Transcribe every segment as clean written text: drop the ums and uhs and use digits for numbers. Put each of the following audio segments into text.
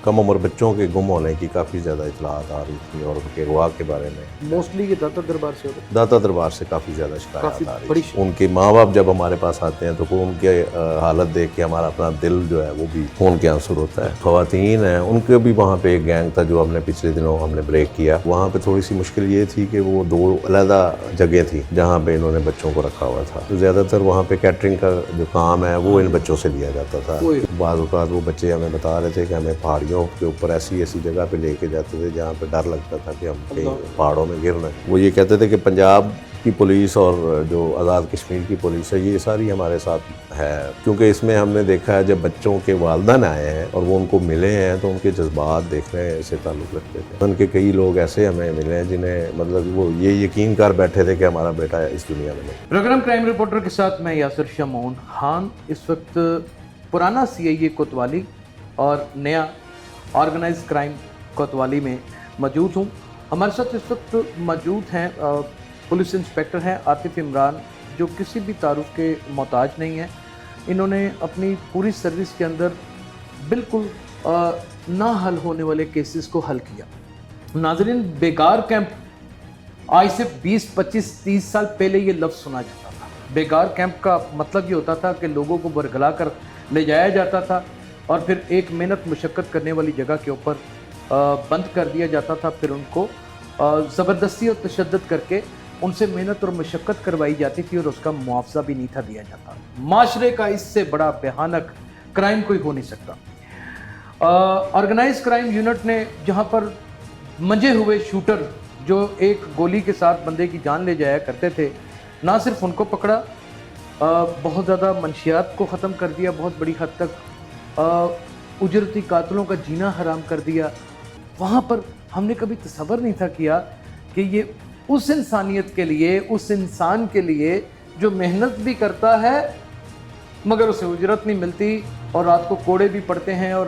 کم عمر بچوں کے گم ہونے کی کافی زیادہ اطلاعات آ رہی تھی اور ان کے اغوا کے بارے میں موسٹلی یہ داتا دربار سے ہوتا داتا دربار سے کافی زیادہ کافی شکایات آ رہی بڑی تھی. ان کے ماں باپ جب ہمارے پاس آتے ہیں تو ان کے حالت دیکھ کے ہمارا اپنا دل جو ہے وہ بھی خون کے آنسر ہوتا ہے. خواتین ہیں ان کے بھی وہاں پہ ایک گینگ تھا جو ہم نے پچھلے دنوں ہم نے بریک کیا. وہاں پہ تھوڑی سی مشکل یہ تھی کہ وہ 2 علیحدہ جگہ تھی جہاں پہ انہوں نے بچوں کو رکھا ہوا تھا. تو زیادہ تر وہاں پہ کیٹرنگ کا جو کام ہے وہ ان بچوں سے لیا جاتا تھا. بعض اوقات وہ بچے ہمیں بتا رہے تھے کہ ہمیں پہاڑیوں کے اوپر ایسی جگہ پہ لے کے جاتے تھے جہاں پہ ڈر لگتا تھا کہ ہم کہیں پہاڑوں میں گر رہے ہیں. وہ یہ کہتے تھے کہ پنجاب کی پولیس اور جو آزاد کشمیر کی پولیس ہے یہ ساری ہمارے ساتھ ہے، کیونکہ اس میں ہم نے دیکھا ہے جب بچوں کے والدین آئے ہیں اور وہ ان کو ملے ہیں تو ان کے جذبات دیکھنے سے تعلق رکھتے تھے. ان کے کئی لوگ ایسے ہمیں ملے ہیں جنہیں مطلب وہ یہ یقین کر بیٹھے تھے کہ ہمارا بیٹا اس دنیا میں نہیں. پروگرام کرائم رپورٹر کے ساتھ میں یاسر شاہ معون خان اس وقت پرانا CIA کوتوالی اور نیا آرگنائز کرائم کوتوالی میں موجود ہوں. ہمارے ساتھ اس وقت موجود ہیں پولیس انسپیکٹر ہیں عاطف عمران، جو کسی بھی تعارف کے محتاج نہیں ہیں. انہوں نے اپنی پوری سروس کے اندر بالکل نہ حل ہونے والے کیسز کو حل کیا. ناظرین، بیگار کیمپ آج سے 20 25 30 سال پہلے یہ لفظ سنا جاتا تھا. بیگار کیمپ کا مطلب یہ ہوتا تھا کہ لوگوں کو برگلا کر لے جایا جاتا تھا اور پھر ایک محنت مشقت کرنے والی جگہ کے اوپر بند کر دیا جاتا تھا. پھر ان کو زبردستی اور تشدد کر کے ان سے محنت اور مشقت کروائی جاتی تھی اور اس کا معاوضہ بھی نہیں تھا دیا جاتا. معاشرے کا اس سے بڑا بھیانک کرائم کوئی ہو نہیں سکتا. آرگنائز کرائم یونٹ نے جہاں پر منجے ہوئے شوٹر جو ایک گولی کے ساتھ بندے کی جان لے جایا کرتے تھے، نہ صرف ان کو پکڑا، بہت زیادہ منشیات کو ختم کر دیا، بہت بڑی حد تک اجرتی قاتلوں کا جینا حرام کر دیا. وہاں پر ہم نے کبھی تصور نہیں تھا کیا کہ یہ اس انسانیت کے لیے، اس انسان کے لیے جو محنت بھی کرتا ہے مگر اسے اجرت نہیں ملتی اور رات کو کوڑے بھی پڑتے ہیں اور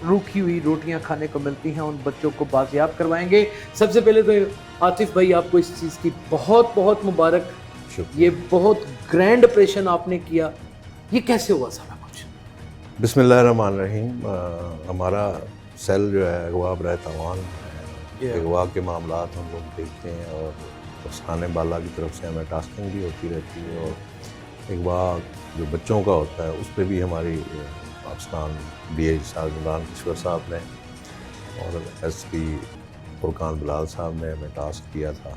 روکھی ہوئی روٹیاں کھانے کو ملتی ہیں. ان بچوں کو بازیاب کروائیں گے. سب سے پہلے تو عاطف بھائی آپ کو اس چیز کی بہت بہت مبارک. یہ بہت گرینڈ آپریشن آپ نے کیا. یہ کیسے ہوا سارا کچھ؟ بسم اللہ الرحمن الرحیم. ہمارا سیل جو ہے اغوا برائے تاوان ہے. اغوا کے معاملات ہم لوگ دیکھتے ہیں اور افسانے بالا کی طرف سے ہمیں ٹاسکنگ بھی ہوتی رہتی ہے اور اغوا جو بچوں کا ہوتا ہے اس پہ بھی ہماری پاکستان DI صاحب عمران کشور صاحب نے اور SP فرقان بلال صاحب نے ہمیں ٹاسک کیا تھا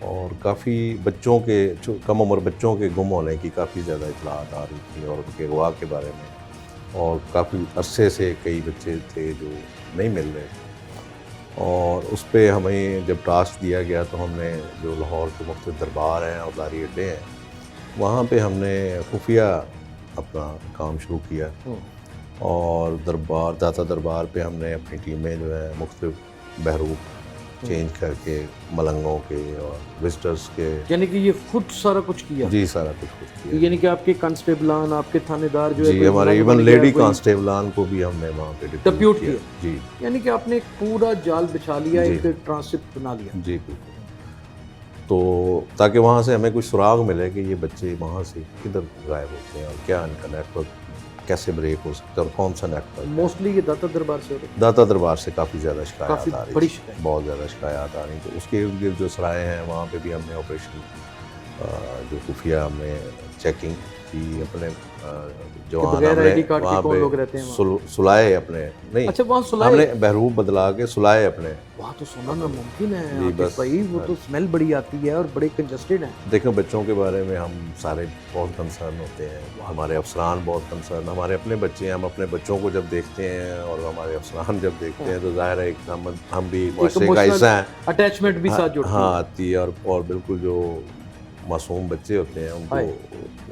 اور کافی بچوں کے کم عمر بچوں کے گم ہونے کی کافی زیادہ اطلاعات آ رہی تھی اور ان کے اغوا کے بارے میں. اور کافی عرصے سے کئی بچے تھے جو نہیں مل رہے اور اس پہ ہمیں جب ٹاسک دیا گیا تو ہم نے جو لاہور کے مختلف دربار ہیں اور داری اڈے ہیں وہاں پہ ہم نے خفیہ اپنا کام شروع کیا اور داتا دربار پہ ہم نے اپنی ٹیمیں جو ہے مختلف بہروپ چینج کر کے ملنگوں کے اور وزٹرز کے. یعنی کہ یہ خود سارا کچھ کیا؟ جی سارا کچھ کیا. یعنی کہ آپ کے کانسٹیبلان، آپ کے تھانے دار جو ہے جی ہمارے ایون لیڈی کانسٹیبلان کو بھی ہم نے وہاں پہ ڈپیوٹ کیا. جی یعنی کہ آپ نے ایک پورا جال بچھا لیا، ایک ٹرانسپٹ بنا لیا. جی بالکل. تو تاکہ وہاں سے ہمیں کچھ سراغ ملے کہ یہ بچے وہاں سے کدھر غائب ہوتے ہیں اور کیا ان کا نیٹ ورک کیسے بریک ہو سکتا ہے اور کون سا نیٹ ورک. موسٹلی یہ داتا دربار سے ہوتا ہے. داتا دربار سے کافی زیادہ شکایات آ رہی بڑی ہیں، بہت زیادہ شکایات آ رہی ہیں. تو اس کے ارد گرد جو سرائے ہیں وہاں پہ بھی ہم نے آپریشن جو خفیہ ہم نے چیکنگ کی. اپنے جوان وہاں پہ سلائے اپنے نہیں، اچھا وہاں ہم نے بہروپ بدلا کے سلائے اپنے. وہاں تو سونا ناممکن ہے بھائی، وہ تو اسمیل بڑی آتی ہے اور بڑے کنجسٹڈ ہیں. دیکھو بچوں کے بارے میں ہم سارے بہت کنسرن ہوتے ہیں، ہمارے افسران بہت کنسرن. ہمارے اپنے بچے ہیں، ہم اپنے بچوں کو جب دیکھتے ہیں اور ہمارے افسران جب دیکھتے ہیں تو ظاہر ہے کہ ہم بھی معاشرے کا حصہ ہیں، اٹیچمنٹ بھی ساتھ جڑتی ہے. ہاں آتی ہے. اور بالکل جو معصوم بچے ہوتے ہیں ان کو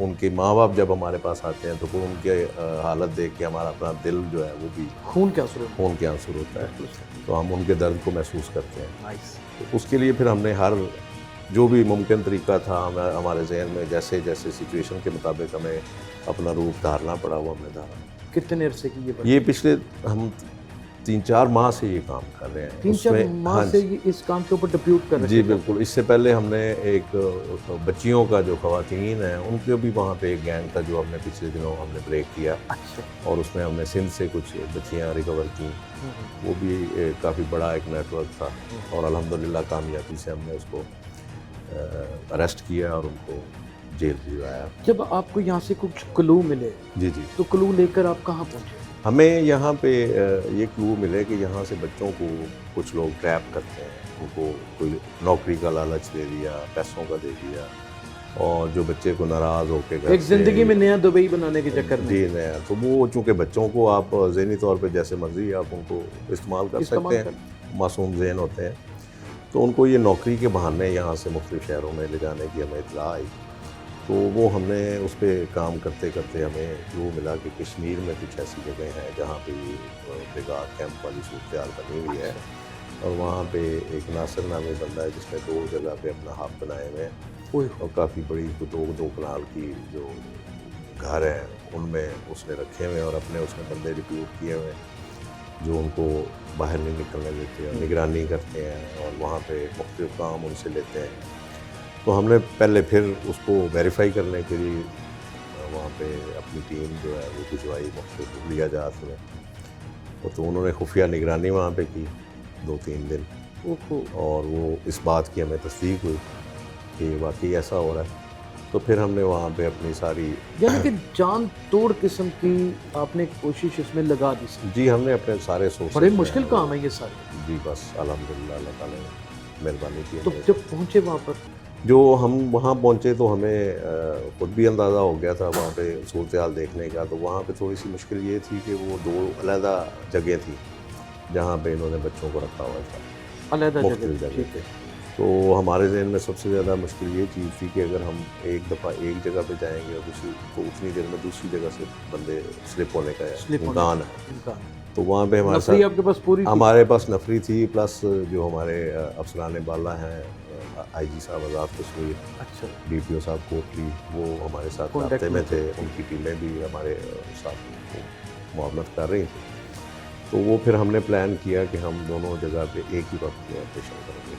ان کے ماں باپ جب ہمارے پاس آتے ہیں تو ان کے حالت دیکھ کے ہمارا اپنا دل جو ہے وہ بھی خون کے آنسر ہوتا ہے. تو ہم ان کے درد کو محسوس کرتے ہیں. تو اس کے لیے پھر ہم نے ہر جو بھی ممکن طریقہ تھا ہمارے ذہن میں جیسے جیسے سچویشن کے مطابق ہمیں اپنا روپ دھارنا پڑا وہ ہم نے دھارا. کتنے عرصے کی یہ پچھلے ہم 3-4 ماہ سے یہ کام کر رہے ہیں. 3-4 ماہ سے یہ اس کام کے اوپر ڈپیوٹ کر رہے ہیں. جی بالکل. اس سے پہلے ہم نے ایک بچیوں کا جو خواتین ہیں ان کے بھی وہاں پہ ایک گینگ تھا جو ہم نے پچھلے دنوں ہم نے بریک کیا, اور اس میں ہم نے سندھ سے کچھ بچیاں ریکور کی. وہ بھی کافی بڑا ایک نیٹ ورک تھا, اور الحمدللہ کامیابی سے ہم نے اس کو اریسٹ کیا اور ان کو جیل بھجوایا. جب آپ کو یہاں سے کچھ کلو ملے جی تو کلو لے کر آپ کہاں پہنچے؟ ہمیں یہاں پہ یہ کلو ملے کہ یہاں سے بچوں کو کچھ لوگ ٹریپ کرتے ہیں, ان کو کوئی نوکری کا لالچ دے دیا, پیسوں کا دے دیا, اور جو بچے کو ناراض ہو کے ایک زندگی میں نیا دبئی بنانے کے چکر میں. جی نیا, تو وہ چونکہ بچوں کو آپ ذہنی طور پہ جیسے مرضی آپ ان کو استعمال کر سکتے ہیں, معصوم ذہن ہوتے ہیں, تو ان کو یہ نوکری کے بہانے یہاں سے مختلف شہروں میں لے جانے کی ہمیں اطلاع آئی. تو وہ ہم نے اس پہ کام کرتے کرتے ہمیں جو ملا کہ کشمیر میں کچھ ایسی جگہیں ہیں جہاں پہ بریگیڈ کیمپ والی صورتحال بنی ہوئی ہے, اور وہاں پہ ایک ناصر نامی بندہ ہے جس نے 2 جگہ پہ اپنا ہب بنائے ہوئے ہیں, اور کافی بڑی 2 کنال کی جو گھر ہیں ان میں اس نے رکھے ہوئے ہیں, اور اپنے اس نے بندے ریپیوٹ کیے ہوئے ہیں جو ان کو باہر نہیں نکلنے دیتے, اور نگرانی کرتے ہیں, اور وہاں پہ مختلف کام ان سے لیتے ہیں. تو ہم نے پہلے پھر اس کو ویریفائی کرنے کے لیے وہاں پہ اپنی ٹیم جو ہے وہ بھجوائی مختلف لیا جات میں, تو انہوں نے خفیہ نگرانی وہاں پہ کی 2-3 دن, اور وہ اس بات کی ہمیں تصدیق ہوئی کہ واقعی ایسا ہو رہا ہے. تو پھر ہم نے وہاں پہ اپنی ساری یعنی کہ جان توڑ قسم کی آپ نے کوشش اس میں لگا دی. جی ہم نے اپنے سارے سورسز, بڑے مشکل کام ہے یہ سارے. جی بس الحمدللہ اللہ تعالیٰ نے مہربانی کی. تو جب پہنچے وہاں پر, جو ہم وہاں پہنچے تو ہمیں خود بھی اندازہ ہو گیا تھا وہاں پہ صورتحال دیکھنے کا. تو وہاں پہ تھوڑی سی مشکل یہ تھی کہ وہ 2 علیحدہ جگہ تھی جہاں پہ انہوں نے بچوں کو رکھا ہوا تھا, علیحدہ مختلف جگہ. تو ہمارے ذہن میں سب سے زیادہ مشکل یہ چیز تھی کہ اگر ہم ایک دفعہ ایک جگہ پہ جائیں گے اور تو اتنی دیر میں دوسری جگہ سے بندے سلپ ہونے کا امکان ہے. تو وہاں پہ ہمارے پاس نفری تھی, پلس جو ہمارے افسران بالا ہیں, آئی جی صاحب آزاد کشمیر, ڈی پی او صاحب کوٹلی, وہ ہمارے ساتھ رابطے میں تھے. ان کی ٹیمیں بھی ہمارے ساتھ معاونت کر رہی تھیں. تو وہ پھر ہم نے پلان کیا کہ ہم دونوں جگہ پہ ایک ہی وقت میں آپریشن کریں گے,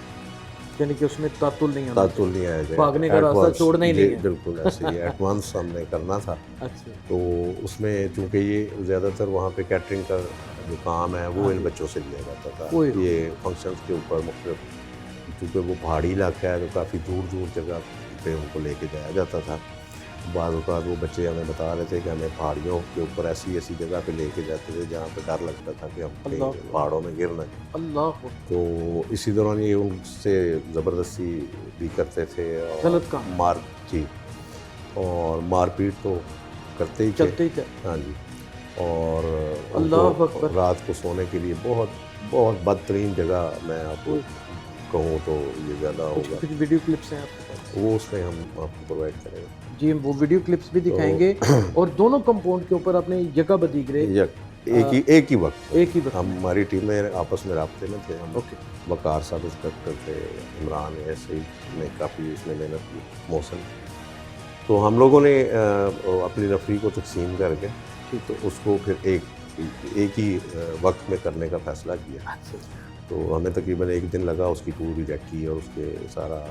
یعنی کہ اس میں تعطل نہیں آیا جائے, بھاگنے کا راستہ چھوڑنا ہی نہیں ہے. بالکل ایسے ہی ایٹ وانس ہم نے کرنا تھا. تو اس میں چونکہ یہ زیادہ تر وہاں پہ کیٹرنگ کا جو کام ہے وہ ان بچوں سے لیا جاتا تھا. یہ فنکشنز کے اوپر مختلف, چونکہ وہ پہاڑی علاقہ ہے تو کافی دور جگہ پہ ان کو لے کے جایا جاتا تھا. بعض اوقات وہ بچے ہمیں بتا رہے تھے کہ ہمیں پہاڑیوں کے اوپر ایسی جگہ پہ لے کے جاتے تھے جہاں پہ ڈر لگتا تھا کہ ہم پہاڑوں میں گر نہ. تو اسی دوران یہ ان سے زبردستی بھی کرتے تھے, اور اور مار پیٹ تو کرتے ہی تھے. ہاں جی, اور رات کو سونے کے لیے بہت بدترین جگہ میں آپ کو کہوں تو یہ زیادہ ہوگا. کچھ ویڈیو کلپس ہیں آپ کے پاس, وہ اس میں ہم آپ کو پرووائڈ کریں گے. جی, ہم وہ ویڈیو کلپس بھی دکھائیں گے. اور دونوں کمپاؤنڈ کے اوپر اپنے یکا بدیگرے ایک ہی وقت ہماری ٹیمیں آپس میں رابطے میں تھے. ہم وقار صاحب انسپیکٹر تھے, عمران ایسے نے کافی اس میں محنت کی, محسن. تو ہم لوگوں نے اپنی نفری کو تقسیم کر کے تو اس کو پھر ایک ہی وقت میں کرنے کا فیصلہ کیا. تو ہمیں تقریباً 1 دن لگا اس کی ٹور بھی چیک کی, اور اس کے سارا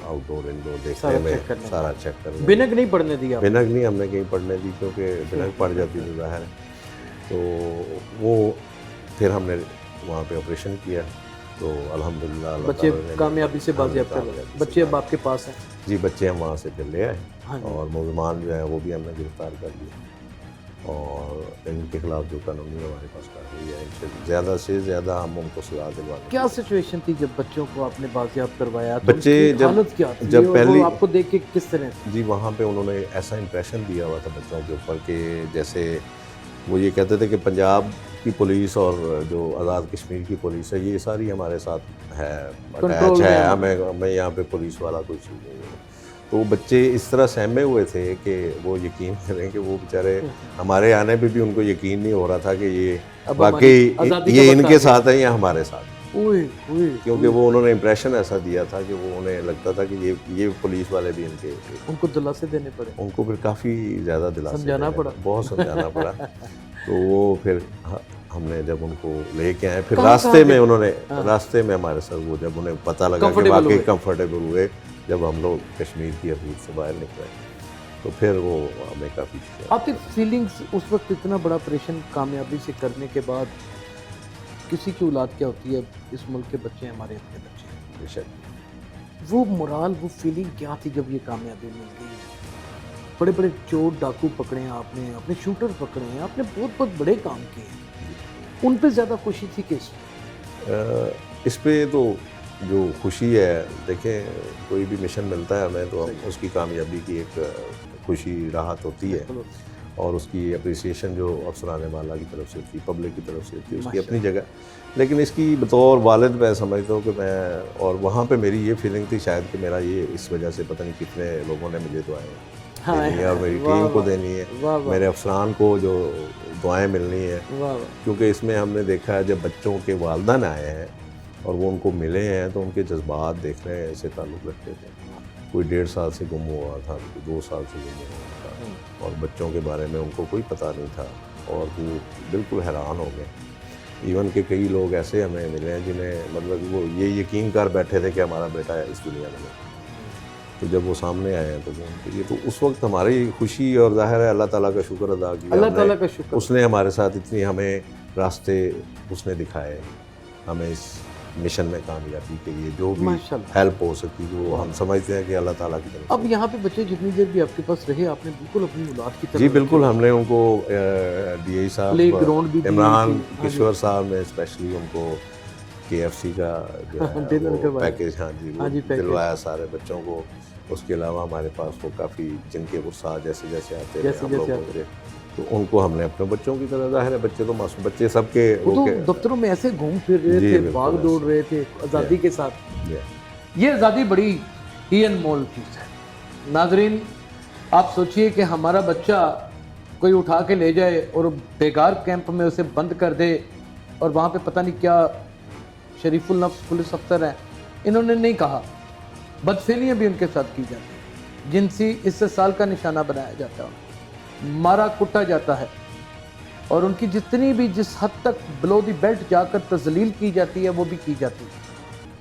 آؤٹ ڈور انڈور دیکھنے میں سارا چیک کرنا. بنک نہیں پڑنے دیا؟ بنک نہیں ہم نے کہیں پڑنے دی, کیونکہ بنک پڑ جاتی تو ظاہر ہے. تو وہ پھر ہم نے وہاں پہ آپریشن کیا. تو الحمدللہ بچے کامیابی سے بازیاب کر گئے. بچے اب آپ کے پاس ہیں؟ جی, بچے ہم وہاں سے پھر لے آئے, اور ملزمان جو ہیں وہ بھی ہم نے گرفتار کر لیے, اور ان کے خلاف جو قانونی ہمارے پاس کارروائی ہے ان سے زیادہ ہم ان کو سزا دلوانے. کیا سچویشن تھی جب بچوں کو آپ نے بازیاب کروایا؟ بچے حالت کیا تھی جب پہلی آپ کو دیکھ کے کس طرح؟ جی, وہاں پہ انہوں نے ایسا امپریشن دیا ہوا تھا بچوں کے اوپر کہ جیسے وہ یہ کہتے تھے کہ پنجاب کی پولیس اور جو آزاد کشمیر کی پولیس ہے یہ ساری ہمارے ساتھ ہے, اٹیچ ہے, ہمیں یہاں پہ پولیس والا کوئی چیز نہیں ہے. تو بچے اس طرح سہمے ہوئے تھے کہ وہ یقین کریں کہ وہ بیچارے ہمارے آنے پہ بھی ان کو یقین نہیں ہو رہا تھا کہ یہ واقعی یہ ان کے ساتھ ہے یا ہمارے ساتھ. کیونکہ وہ انہوں نے امپریشن ایسا دیا تھا کہ وہ انہیں لگتا تھا کہ یہ پولیس والے بھی ان کو دلاسے دینے پڑے. ان کو پھر کافی زیادہ دلاسے سمجھانا پڑا, بہت سمجھانا پڑا. تو وہ پھر ہم نے جب ان کو لے کے آئے پھر کہاں راستے میں پہ؟ انہوں نے راستے میں ہمارے ساتھ وہ جب انہیں پتہ لگا کہ Comfortable واقعی ہوئے۔ کمفرٹیبل ہوئے جب ہم لوگ کشمیر کی حدود سے باہر نکلے تو پھر وہ ہمیں کافی آپ کی فیلنگز اس وقت اتنا بڑا آپریشن کامیابی سے کرنے کے بعد کسی کی اولاد کیا ہوتی ہے، اس ملک کے بچے ہیں ہمارے اپنے بچے ہیں، بے شک وہ مورال وہ فیلنگ کیا تھی جب یہ کامیابی مل گئی؟ بڑے بڑے چور ڈاکو پکڑے ہیں آپ نے، اپنے شوٹر پکڑے ہیں، آپ نے بہت بہت بڑے کام کیے ہیں، ان پہ زیادہ خوشی تھی کہ اس میں؟ اس پہ تو جو خوشی ہے دیکھیں کوئی بھی مشن ملتا ہے ہمیں تو ہم اس کی کامیابی کی ایک خوشی راحت ہوتی ہے اور اس کی اپریسیشن جو افسران بالا کی طرف سے ہوتی ہے پبلک کی طرف سے ہوتی ہے اس کی اپنی جگہ، لیکن اس کی بطور والد میں سمجھتا ہوں کہ میں اور وہاں پہ میری یہ فیلنگ تھی شاید کہ میرا یہ اس وجہ سے پتہ نہیں کتنے لوگوں نے مجھے دعائیں دینی ہے اور میری ٹیم کو دینی ہے، میرے افسران کو جو دعائیں ملنی ہے، کیونکہ اس میں ہم نے دیکھا ہے جب بچوں کے والدین آئے ہیں اور وہ ان کو ملے ہیں تو ان کے جذبات دیکھ رہے ہیں ایسے تعلق رکھتے تھے، کوئی 1.5 سال سے گم ہوا تھا، کوئی 2 سال سے گم ہوا تھا اور بچوں کے بارے میں ان کو کوئی پتہ نہیں تھا اور وہ بالکل حیران ہو گئے، ایون کہ کئی لوگ ایسے ہمیں ملے ہیں جنہیں مطلب وہ یہ یقین کر بیٹھے تھے کہ ہمارا بیٹا اس دنیا میں نہیں، تو جب وہ سامنے آئے ہیں تو وہ ان کے لیے تو اس وقت ہماری خوشی اور ظاہر ہے اللہ تعالیٰ کا شکر ادا کیا اللہ تعالیٰ کا شکر، اس نے ہمارے ساتھ اتنی ہمیں راستے اس نے دکھائے ہمیں اس مشن میں کامیابی کے لیے جو بھی ہیلپ ہو سکتی وہ ہم سمجھتے ہیں کہ اللہ تعالیٰ کی طرف۔ اب یہاں پہ بچے جتنی دیر بھی آپ کے پاس رہے آپ نے بالکل اپنی اولاد کی طرح جی بالکل، ہم نے ان کو ڈی آئی صاحب عمران کشور صاحب نے اسپیشلی ان کو کے ایف سی کا جو ہے پیکیج ہاں جی دلوایا سارے بچوں کو، اس کے علاوہ ہمارے پاس وہ کافی جن کے غصہ جیسے جیسے آتے ہیں ہم لوگوں کے تو ان کو ہم نے اپنے بچوں کی طرح ظاہر ہے بچے تو معصوم بچے سب کے دفتروں میں ایسے گھوم پھر رہے تھے، بھاگ دوڑ رہے تھے آزادی کے ساتھ، یہ آزادی بڑی ہی انمول چیز ہے۔ ناظرین آپ سوچئے کہ ہمارا بچہ کوئی اٹھا کے لے جائے اور بیگار کیمپ میں اسے بند کر دے اور وہاں پہ پتہ نہیں کیا شریف النفس پولیس افسر ہیں انہوں نے نہیں کہا، بدفعلیاں بھی ان کے ساتھ کی جاتی ہیں، جنسی استحصال کا نشانہ بنایا جاتا ہے، مارا کٹا جاتا ہے اور ان کی جتنی بھی جس حد تک بلو دی بیلٹ جا کر تذلیل کی جاتی ہے وہ بھی کی جاتی ہے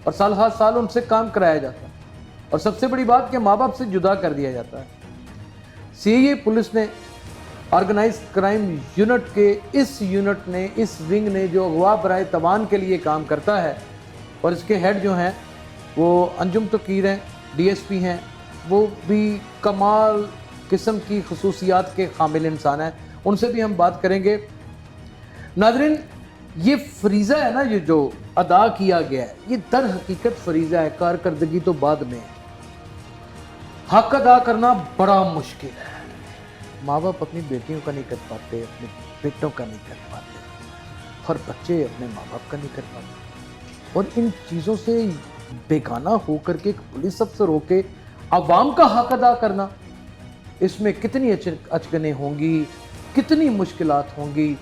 اور سال ہر سال ان سے کام کرایا جاتا ہے اور سب سے بڑی بات کہ ماں باپ سے جدا کر دیا جاتا ہے۔ سی اے پولیس نے آرگنائز کرائم یونٹ کے اس یونٹ نے اس ونگ نے جو اغوا برائے توان کے لیے کام کرتا ہے اور اس کے ہیڈ جو ہیں وہ انجم توقیر ہیں، ڈی ایس پی ہیں، وہ بھی کمال قسم کی خصوصیات کے حامل انسان ہیں، ان سے بھی ہم بات کریں گے۔ ناظرین یہ فریضہ ہے نا یہ جو ادا کیا گیا ہے یہ در حقیقت فریضہ ہے، کارکردگی تو بعد میں ہے، حق ادا کرنا بڑا مشکل ہے، ماں باپ اپنی بیٹیوں کا نہیں کر پاتے، اپنے بیٹوں کا نہیں کر پاتے اور بچے اپنے ماں باپ کا نہیں کر پاتے اور ان چیزوں سے بیگانہ ہو کر کے ایک پولیس افسر ہو کے عوام کا حق ادا کرنا، اس میں کتنی اچکنیں ہوں گی، کتنی مشکلات ہوں گی۔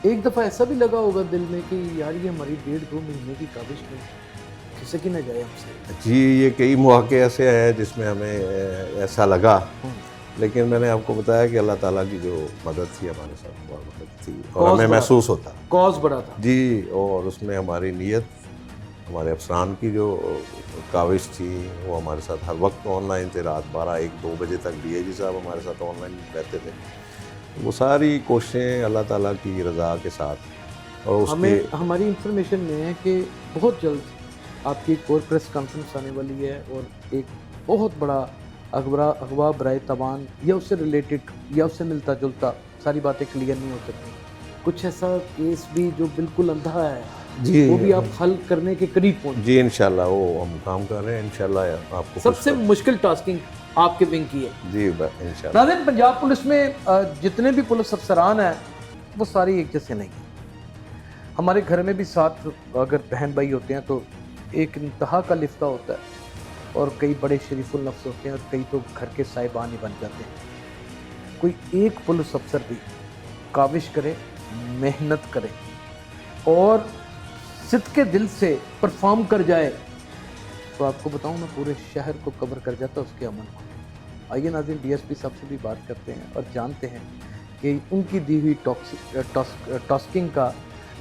ایک دفعہ ایسا بھی لگا ہوگا دل میں کہ یار یہ ہماری 1.5-2 مہینے کی کاوش میں کھسک ہی نہ جائے ہم سے۔ جی یہ کئی مواقع ایسے ہیں جس میں ہمیں ایسا لگا، لیکن میں نے آپ کو بتایا کہ اللہ تعالیٰ کی جو مدد تھی ہمارے ساتھ بہت مدد تھی اور ہمیں محسوس ہوتا کاز بڑا تھا جی، اور اس میں ہماری نیت ہمارے افسران کی جو کاوش تھی وہ ہمارے ساتھ ہر وقت آن لائن تھے، رات 12-1-2 بجے تک ڈی آئی جی صاحب ہمارے ساتھ آن لائن رہتے تھے، وہ ساری کوششیں اللہ تعالیٰ کی رضا کے ساتھ اور اس ہمیں ہماری انفارمیشن میں ہے کہ بہت جلد آپ کی ایک اور پریس کانفرنس آنے والی ہے اور ایک بہت بڑا اغوا برائے توان یا اس سے ریلیٹڈ یا اس سے ملتا جلتا، ساری باتیں کلیئر نہیں ہو سکتی، کچھ ایسا کیس بھی جو بالکل اندھا ہے جی وہ بھی آپ حل کرنے کے قریب پہنچ جی انشاءاللہ وہ ہم کام کر رہے ہیں انشاءاللہ آپ کو سب سے مشکل ٹاسکنگ آپ کے ونگ کی ہے جی انشاءاللہ۔ ناظرین پنجاب پولیس میں جتنے بھی پولیس افسران ہیں وہ ساری ایک جیسے نہیں ہیں، ہمارے گھر میں بھی ساتھ اگر بہن بھائی ہوتے ہیں تو ایک انتہا کا لفتہ ہوتا ہے اور کئی بڑے شریف النفس ہوتے ہیں اور کئی تو گھر کے صاحبان ہی بن جاتے ہیں۔ کوئی ایک پولیس افسر بھی کاوش کرے، محنت کرے اور صدقے دل سے پرفارم کر جائے تو آپ کو بتاؤں میں پورے شہر کو کور کر جاتا اس کے امن کو۔ آئیے ناظرین ڈی ایس پی صاحب سے بھی بات کرتے ہیں اور جانتے ہیں کہ ان کی دی ہوئی ٹاسکنگ کا